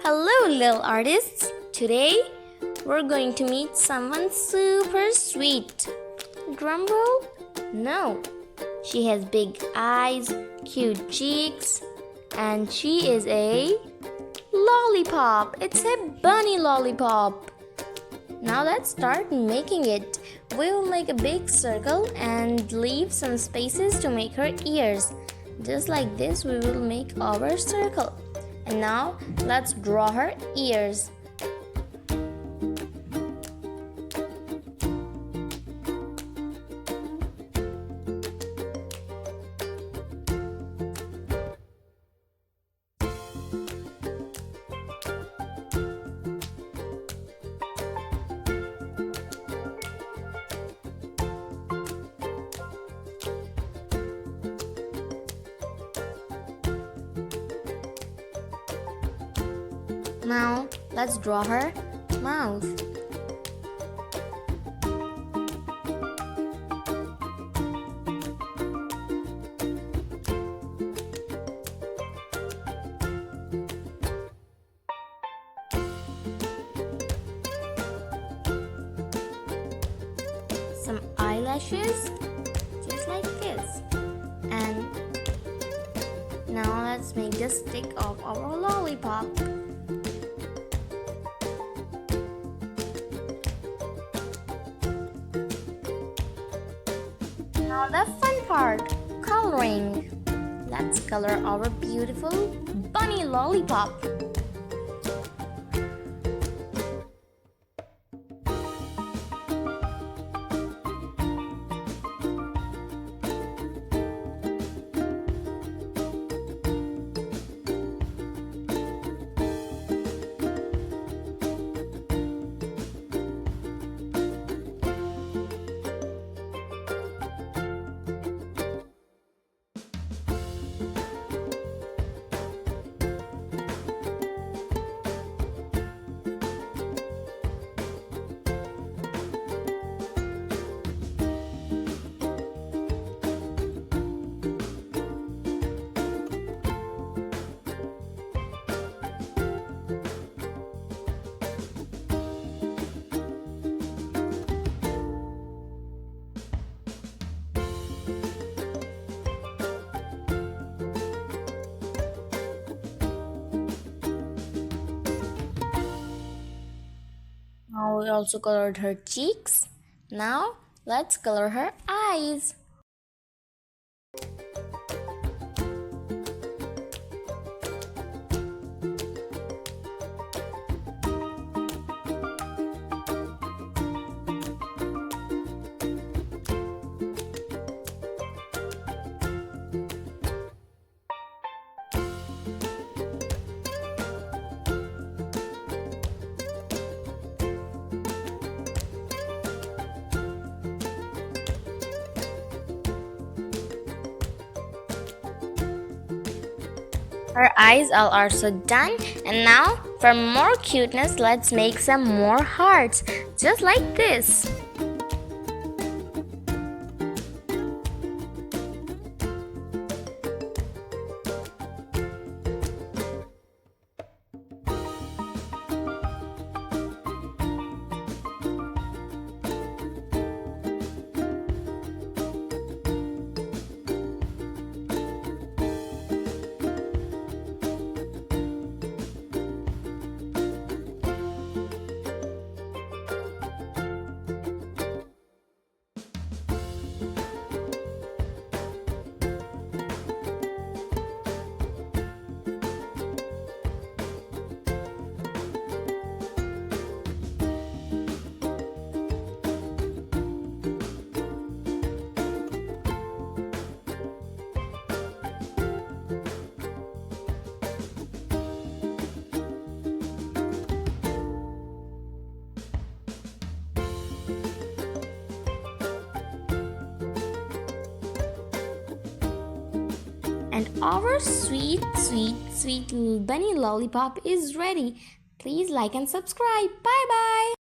Hello, little artists. Today, we're going to meet someone super sweet. Drumroll? No. She has big eyes, cute cheeks, and she is a lollipop. It's a bunny lollipop. Now let's start making it. We will make a big circle and leave some spaces to make her ears. Just like this, we will make our circle. And now let's draw her ears. Now, let's draw her mouth. Some eyelashes, just like this. And now let's make the stick of our lollipop. Now the fun part, coloring. Let's color our beautiful bunny lollipop. Now we also colored her cheeks. Now let's color her eyes. Her eyes are also done, and now for more cuteness, let's make some more hearts, just like this. And our sweet little bunny lollipop is ready. Please like and subscribe. Bye bye.